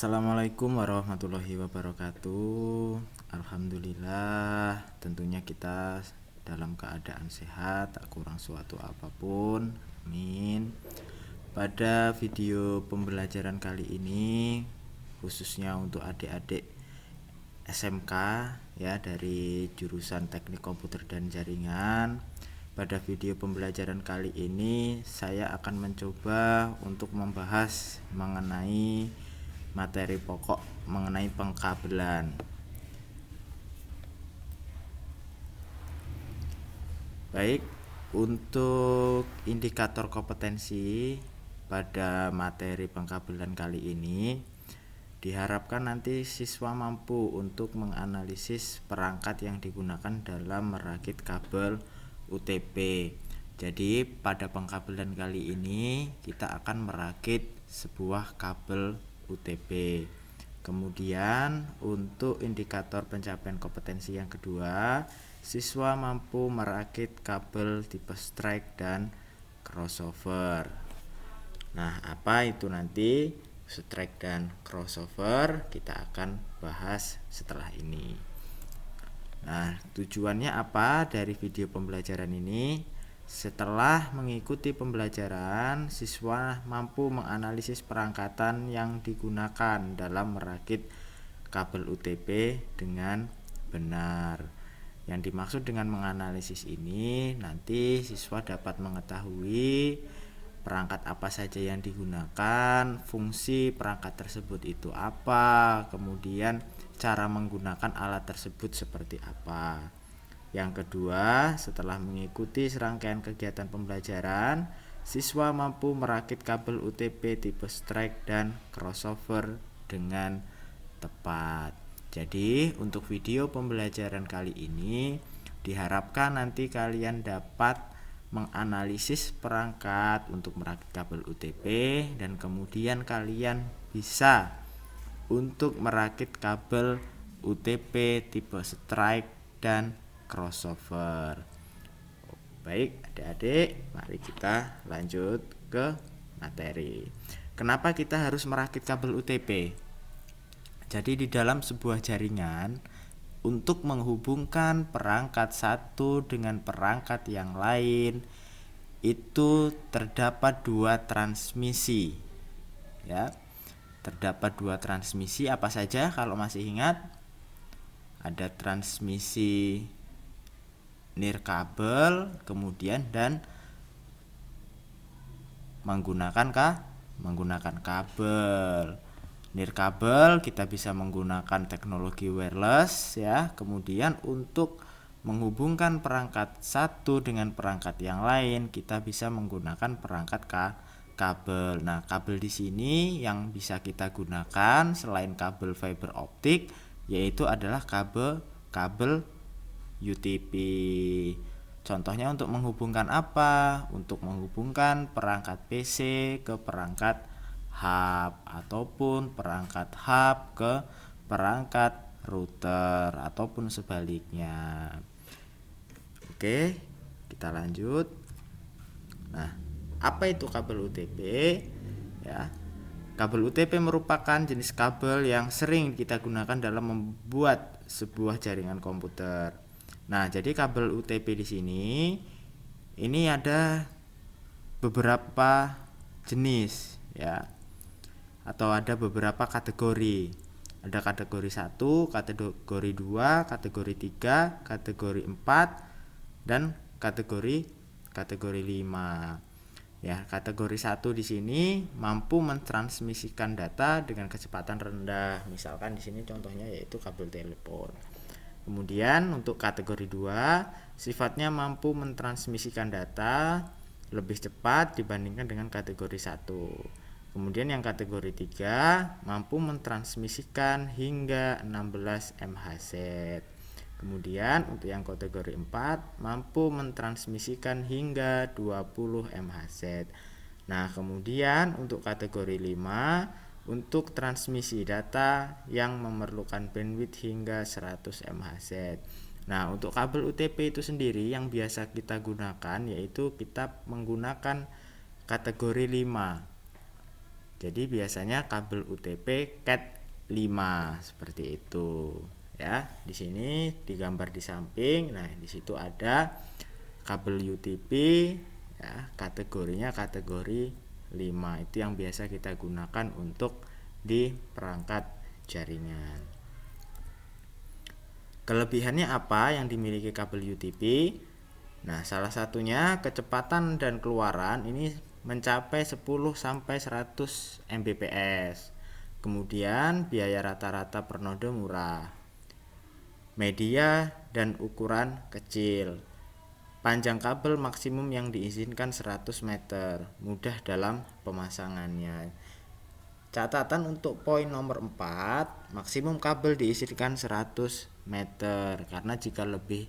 Assalamualaikum warahmatullahi wabarakatuh. Alhamdulillah, tentunya kita dalam keadaan sehat, tak kurang suatu apapun. Amin. Pada video pembelajaran kali ini, khususnya untuk adik-adik SMK ya dari jurusan Teknik Komputer dan Jaringan. Pada video pembelajaran kali ini saya akan mencoba untuk membahas mengenai materi pokok mengenai pengkabelan. Baik, untuk indikator kompetensi pada materi pengkabelan kali ini diharapkan nanti siswa mampu untuk menganalisis perangkat yang digunakan dalam merakit kabel UTP. Jadi pada pengkabelan kali ini kita akan merakit sebuah kabel UTP. Kemudian untuk indikator pencapaian kompetensi yang kedua, siswa mampu merakit kabel tipe strike dan crossover. Nah, apa itu nanti strike dan crossover? Kita akan bahas setelah ini. Nah, tujuannya apa dari video pembelajaran ini? Setelah mengikuti pembelajaran, siswa mampu menganalisis perangkatan yang digunakan dalam merakit kabel UTP dengan benar. Yang dimaksud dengan menganalisis ini, nanti siswa dapat mengetahui perangkat apa saja yang digunakan, fungsi perangkat tersebut itu apa, kemudian cara menggunakan alat tersebut seperti apa. Yang kedua, setelah mengikuti serangkaian kegiatan pembelajaran, siswa mampu merakit kabel UTP tipe strike dan crossover dengan tepat. Jadi, untuk video pembelajaran kali ini diharapkan nanti kalian dapat menganalisis perangkat untuk merakit kabel UTP dan kemudian kalian bisa untuk merakit kabel UTP tipe strike dan crossover. Baik, adik-adik, mari kita lanjut ke materi. Kenapa kita harus merakit kabel UTP? Jadi di dalam sebuah jaringan, untuk menghubungkan perangkat satu dengan perangkat yang lain itu terdapat dua transmisi. Ya. Terdapat dua transmisi apa saja kalau masih ingat? Ada transmisi nirkabel, kemudian dan menggunakan kabel. Nirkabel kita bisa menggunakan teknologi wireless ya. Kemudian untuk menghubungkan perangkat satu dengan perangkat yang lain kita bisa menggunakan perangkat kabel. Nah, kabel di sini yang bisa kita gunakan selain kabel fiber optik yaitu adalah kabel UTP. Contohnya untuk menghubungkan apa? Untuk menghubungkan perangkat PC ke perangkat hub ataupun perangkat hub ke perangkat router ataupun sebaliknya. Oke, kita lanjut. Nah, apa itu kabel UTP? Ya. Kabel UTP merupakan jenis kabel yang sering kita gunakan dalam membuat sebuah jaringan komputer. Nah, jadi kabel UTP di sini ini ada beberapa jenis ya. Atau ada beberapa kategori. Ada kategori 1, kategori 2, kategori 3, kategori 4 dan kategori 5. Ya, kategori 1 di sini mampu mentransmisikan data dengan kecepatan rendah. Misalkan di sini contohnya yaitu kabel telepon. Kemudian untuk kategori 2 sifatnya mampu mentransmisikan data lebih cepat dibandingkan dengan kategori 1. Kemudian yang kategori 3 mampu mentransmisikan hingga 16 MHz. Kemudian untuk yang kategori 4 mampu mentransmisikan hingga 20 MHz. Nah, kemudian untuk kategori 5 untuk transmisi data yang memerlukan bandwidth hingga 100 MHz. Nah, untuk kabel UTP itu sendiri yang biasa kita gunakan yaitu kita menggunakan kategori 5. Jadi biasanya kabel UTP Cat 5 seperti itu ya. Di sini digambar di samping. Nah, di situ ada kabel UTP ya, kategorinya kategori 5. Itu yang biasa kita gunakan untuk di perangkat jaringan. Kelebihannya apa yang dimiliki kabel UTP? Nah, salah satunya kecepatan dan keluaran ini mencapai 10 sampai 100 Mbps. Kemudian biaya rata-rata per node murah. Media dan ukuran kecil. Panjang kabel maksimum yang diizinkan 100 meter. Mudah dalam pemasangannya. Catatan untuk poin nomor 4, maksimum kabel diizinkan 100 meter karena jika lebih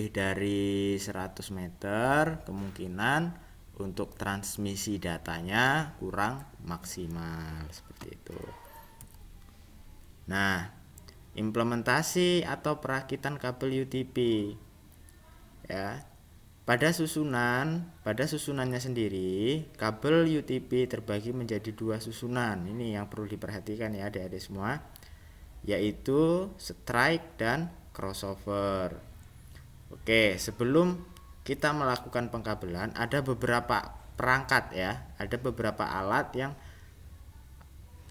dari 100 meter kemungkinan untuk transmisi datanya kurang maksimal seperti itu. Nah, implementasi atau perakitan kabel UTP ya. Pada susunannya sendiri, kabel UTP terbagi menjadi 2 susunan. Ini yang perlu diperhatikan ya adik-adik semua, yaitu strike dan crossover. Oke, sebelum kita melakukan pengkabelan, ada beberapa perangkat ya, ada beberapa alat yang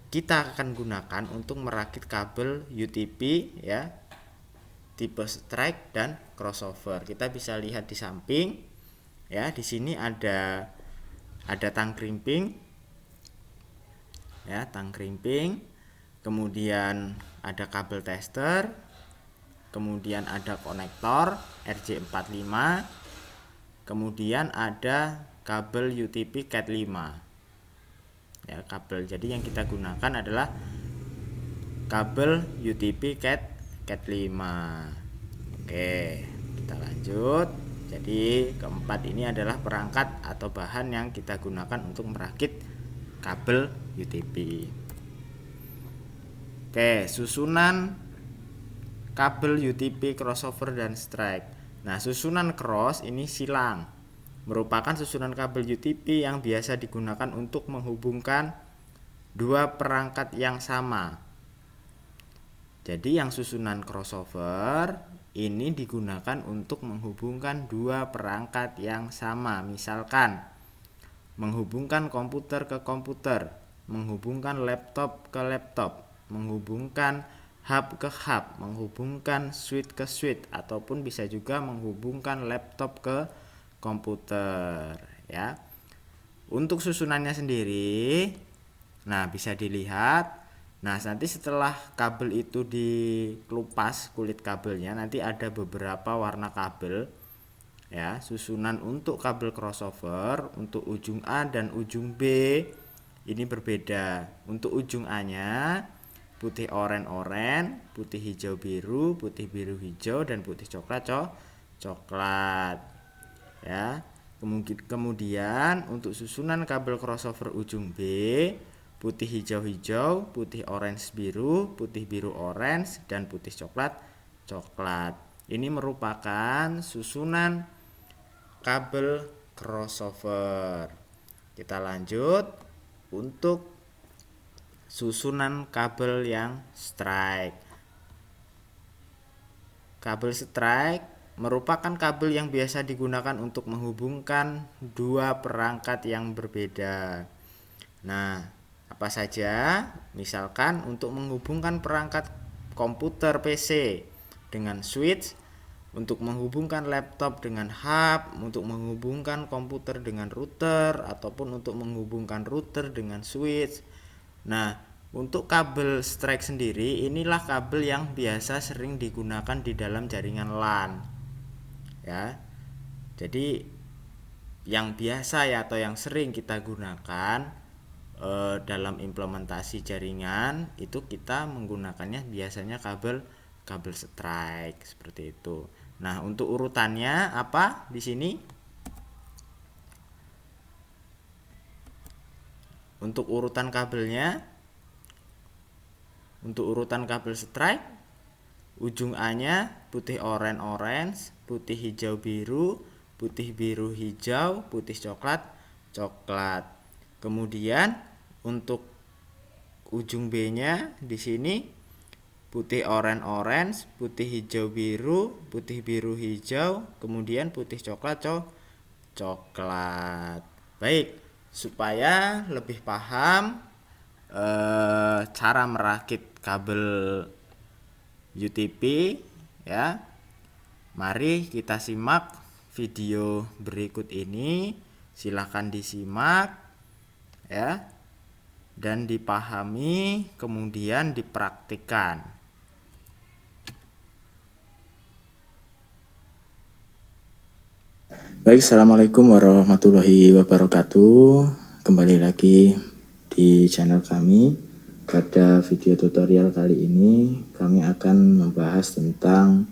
kita akan gunakan untuk merakit kabel UTP ya, tipe strike dan crossover. Kita bisa lihat di samping ya, di sini ada tang krimping ya, tang krimping, kemudian ada kabel tester, kemudian ada konektor RJ45, kemudian ada kabel UTP Cat 5 ya, kabel. Jadi yang kita gunakan adalah kabel UTP Cat 5. Oke, kita lanjut. Jadi keempat ini adalah perangkat atau bahan yang kita gunakan untuk merakit kabel UTP. Oke, susunan kabel UTP crossover dan strike. Nah, susunan cross ini silang, merupakan susunan kabel UTP yang biasa digunakan untuk menghubungkan dua perangkat yang sama. Jadi yang susunan crossover ini digunakan untuk menghubungkan dua perangkat yang sama. Misalkan menghubungkan komputer ke komputer, menghubungkan laptop ke laptop, menghubungkan hub ke hub, menghubungkan switch ke switch, ataupun bisa juga menghubungkan laptop ke komputer ya. Untuk susunannya sendiri, nah bisa dilihat. Nah, nanti setelah kabel itu dikelupas kulit kabelnya, nanti ada beberapa warna kabel ya. Susunan untuk kabel crossover untuk ujung A dan ujung B ini berbeda. Untuk ujung A-nya putih oranye, putih hijau biru, putih biru hijau, dan putih coklat ya. Kemudian untuk susunan kabel crossover ujung B, putih hijau-hijau, putih orange biru, putih biru orange, dan putih coklat. Ini merupakan susunan kabel crossover. Kita lanjut untuk susunan kabel yang strike. Kabel strike merupakan kabel yang biasa digunakan untuk menghubungkan dua perangkat yang berbeda. Nah, apa saja? Misalkan untuk menghubungkan perangkat komputer PC dengan switch, untuk menghubungkan laptop dengan hub, untuk menghubungkan komputer dengan router, ataupun untuk menghubungkan router dengan switch. Nah, untuk kabel strike sendiri, inilah kabel yang biasa sering digunakan di dalam jaringan LAN ya. Jadi yang biasa ya, atau yang sering kita gunakan dalam implementasi jaringan itu kita menggunakannya biasanya kabel strike seperti itu. Nah, untuk urutannya apa di sini? Untuk urutan kabelnya, untuk urutan kabel strike, ujung A-nya putih orange, putih hijau biru, putih biru hijau, putih coklat. Kemudian untuk ujung B-nya di sini putih orange, putih hijau biru, putih biru hijau, kemudian putih coklat coklat. Baik, supaya lebih paham cara merakit kabel UTP ya. Mari kita simak video berikut ini. Silahkan disimak ya dan dipahami, kemudian dipraktikkan. Baik, Assalamualaikum warahmatullahi wabarakatuh. Kembali lagi di channel kami. Pada video tutorial kali ini kami akan membahas tentang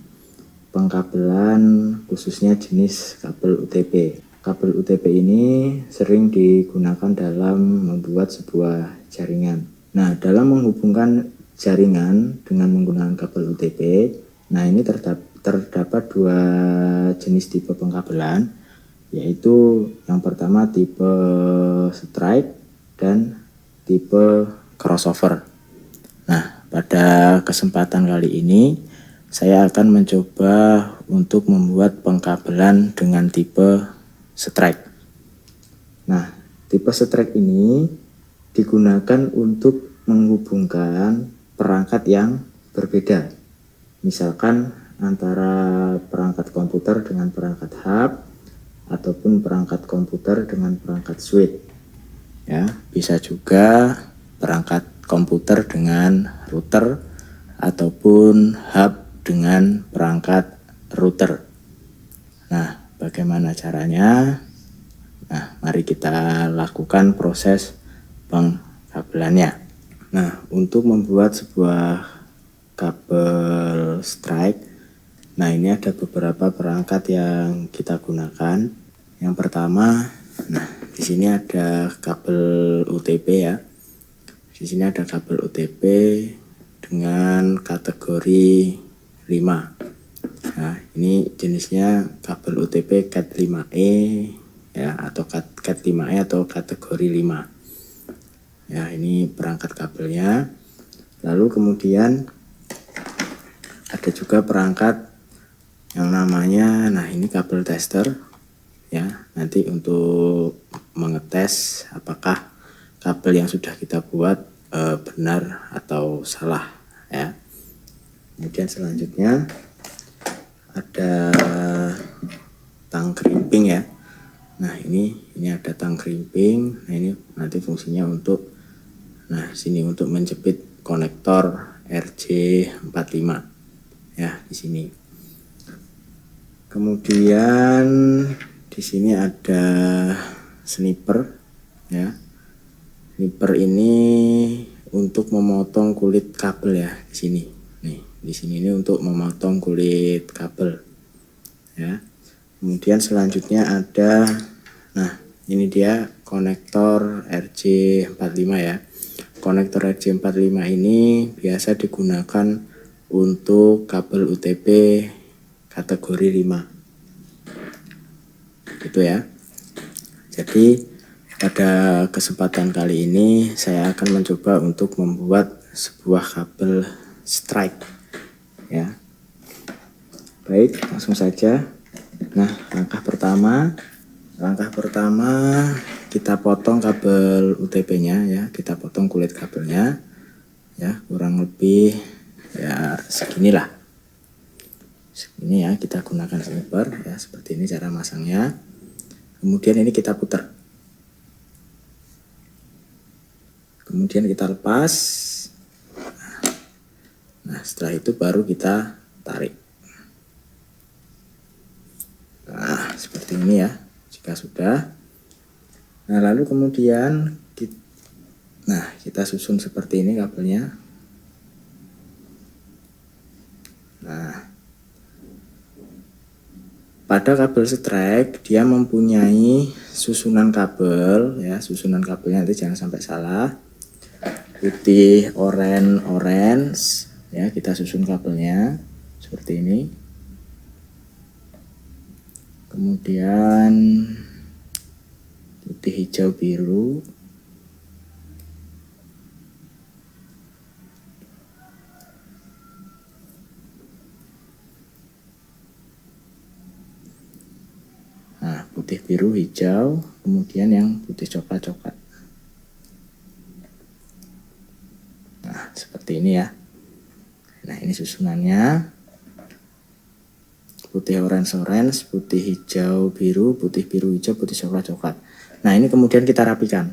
pengkabelan, khususnya jenis kabel UTP. Kabel UTP ini sering digunakan dalam membuat sebuah jaringan. Nah, dalam menghubungkan jaringan dengan menggunakan kabel UTP, nah ini terdapat dua jenis tipe pengkabelan, yaitu yang pertama tipe strike dan tipe crossover. Nah, pada kesempatan kali ini saya akan mencoba untuk membuat pengkabelan dengan tipe strike. Nah, tipe strike ini digunakan untuk menghubungkan perangkat yang berbeda. Misalkan antara perangkat komputer dengan perangkat hub ataupun perangkat komputer dengan perangkat switch. Ya, bisa juga perangkat komputer dengan router ataupun hub dengan perangkat router. Nah, bagaimana caranya? Nah, mari kita lakukan proses pengkabelannya. Nah, untuk membuat sebuah kabel strike, nah ini ada beberapa perangkat yang kita gunakan. Yang pertama, nah di sini ada kabel UTP ya. Di sini ada kabel UTP dengan kategori 5. Nah, ini jenisnya kabel UTP Cat 5E ya, atau Cat 5E atau kategori 5. Ya, ini perangkat kabelnya. Lalu kemudian ada juga perangkat yang namanya, nah ini kabel tester ya, nanti untuk mengetes apakah kabel yang sudah kita buat benar atau salah ya. Kemudian selanjutnya ada tang crimping ya. Nah ini ada tang crimping. Nah ini nanti fungsinya untuk, nah sini untuk menjepit konektor RJ45 ya di sini. Kemudian di sini ada sniper ya. Sniper ini untuk memotong kulit kabel ya di sini. Nih, di sini ini untuk memotong kulit kabel. Ya. Kemudian selanjutnya ada, nah ini dia konektor RJ45 ya. Konektor RJ45 ini biasa digunakan untuk kabel UTP kategori 5 gitu ya. Jadi pada kesempatan kali ini saya akan mencoba untuk membuat sebuah kabel strike ya. Baik, langsung saja. Nah, langkah pertama kita potong kabel UTP-nya ya, kita potong kulit kabelnya ya, kurang lebih ya seginilah. Ini ya, kita gunakan sniper ya, seperti ini cara masangnya. Kemudian ini kita putar. Kemudian kita lepas. Nah, setelah itu baru kita tarik. Nah, seperti ini ya. Jika sudah. Nah, lalu kemudian kita susun seperti ini kabelnya. Nah, pada kabel strike dia mempunyai susunan kabel ya, susunan kabelnya nanti jangan sampai salah. Putih, orange ya, kita susun kabelnya seperti ini. Kemudian putih, hijau, biru. putih biru hijau, kemudian yang putih coklat. Nah, seperti ini ya. Nah, ini susunannya. Putih orange, putih hijau biru, putih biru hijau, putih coklat. Nah, ini kemudian kita rapikan.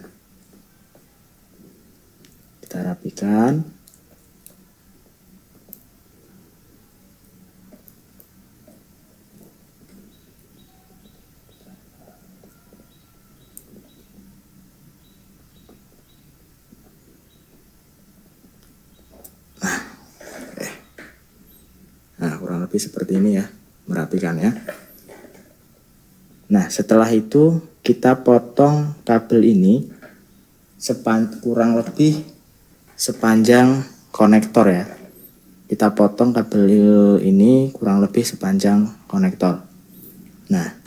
Nah, kurang lebih seperti ini ya, merapikan ya. Nah, setelah itu kita potong kabel ini kurang lebih sepanjang konektor ya. Kita potong kabel ini kurang lebih sepanjang konektor. Nah,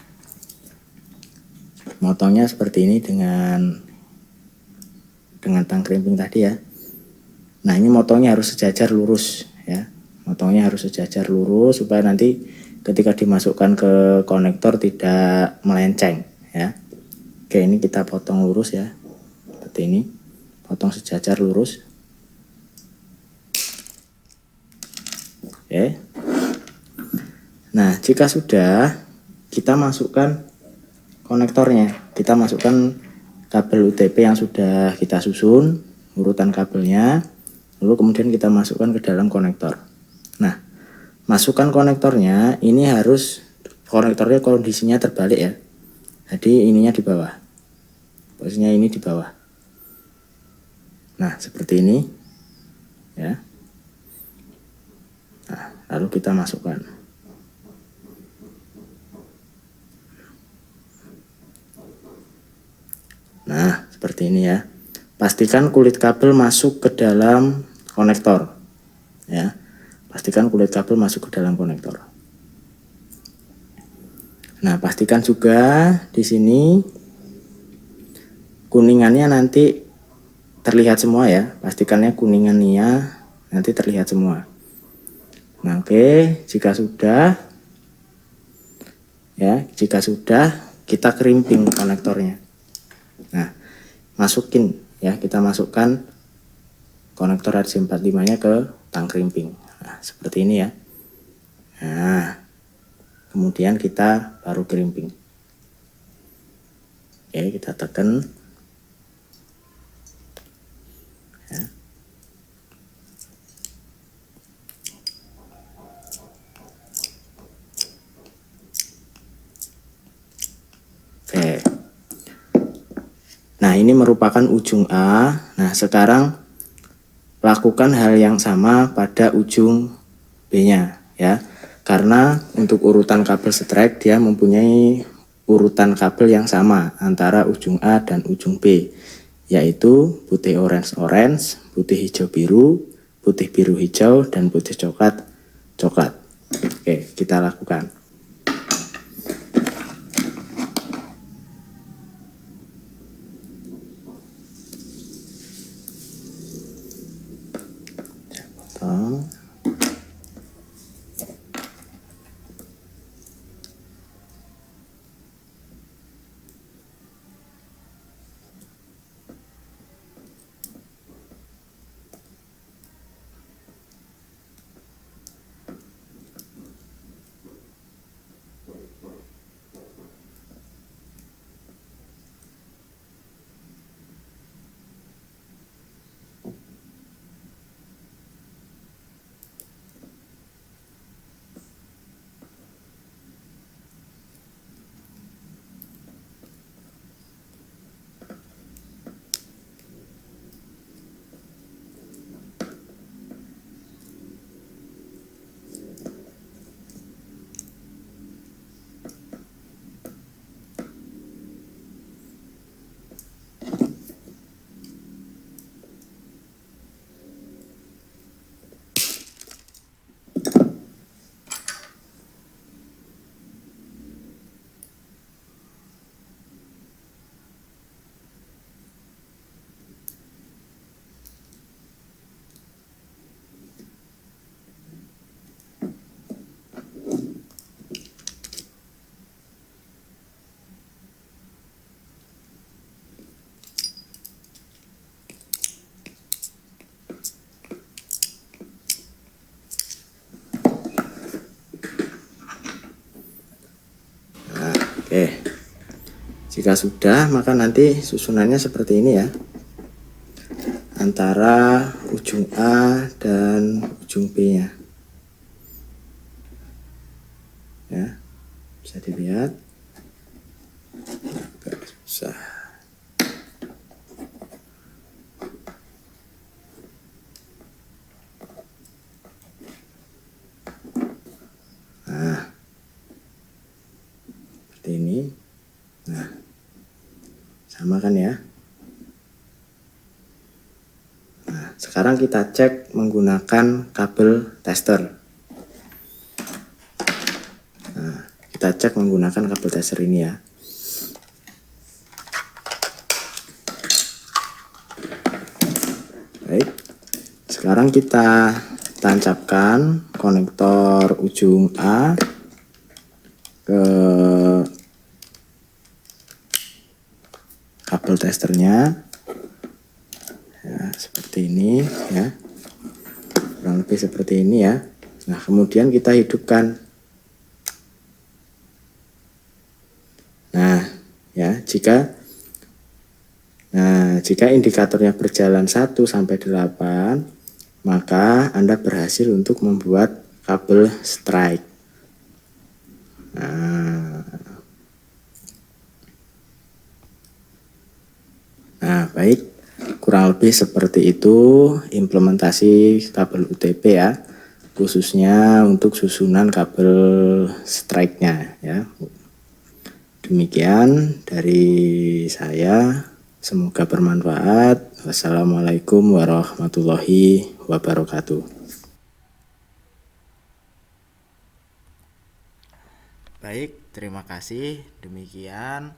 motongnya seperti ini dengan tang krimping tadi ya. Nah, ini motongnya harus sejajar lurus ya. Motongnya harus sejajar lurus supaya nanti ketika dimasukkan ke konektor tidak melenceng ya. Oke, ini kita potong lurus ya. Seperti ini. Potong sejajar lurus. Oke. Nah, jika sudah, kita masukkan konektornya. Kita masukkan kabel UTP yang sudah kita susun, urutan kabelnya, lalu kemudian kita masukkan ke dalam konektor. Nah, masukkan konektornya, ini harus konektornya kondisinya terbalik ya. Jadi ininya di bawah. Posisinya ini di bawah. Nah, seperti ini. Ya. Nah, lalu kita masukkan. Nah, seperti ini ya. Pastikan kulit kabel masuk ke dalam konektor. Ya. Pastikan kulit kabel masuk ke dalam konektor. Nah, pastikan juga di sini kuningannya nanti terlihat semua ya. Pastikannya kuningannya nanti terlihat semua. Nah, oke, jika sudah kita krimping konektornya. Nah, masukin ya, kita masukkan konektor RJ45-nya ke tang krimping. Nah, seperti ini ya. Nah, kemudian kita baru krimping. Oke, kita tekan. Ya. Oke. Nah, ini merupakan ujung A. Nah, sekarang lakukan hal yang sama pada ujung B-nya ya. Karena untuk urutan kabel strike dia mempunyai urutan kabel yang sama antara ujung A dan ujung B, yaitu putih orange, putih hijau biru, putih biru hijau, dan putih coklat. Oke, kita lakukan. Potong. Jika sudah, maka nanti susunannya seperti ini ya, antara ujung A dan ujung B nya ya, bisa dilihat. Agak susah. Nah, seperti ini. Nah, sama kan ya. Nah, sekarang kita cek menggunakan kabel tester. Nah, kita cek menggunakan kabel tester ini ya. Baik, sekarang kita tancapkan konektor ujung A ke kabel testernya ya, seperti ini ya, kurang lebih seperti ini ya. Nah, kemudian kita hidupkan. Nah ya, jika indikatornya berjalan 1 sampai 8, maka Anda berhasil untuk membuat kabel strike. Nah, baik, kurang lebih seperti itu implementasi kabel UTP ya, khususnya untuk susunan kabel strike-nya ya. Demikian dari saya, semoga bermanfaat. Wassalamualaikum warahmatullahi wabarakatuh. Baik, terima kasih. Demikian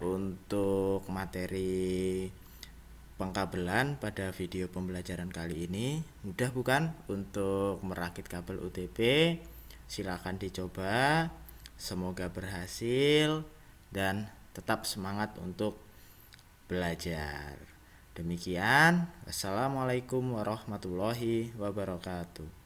untuk materi pengkabelan pada video pembelajaran kali ini. Mudah bukan untuk merakit kabel UTP? Silakan dicoba. Semoga berhasil dan tetap semangat untuk belajar. Demikian, wassalamualaikum warahmatullahi wabarakatuh.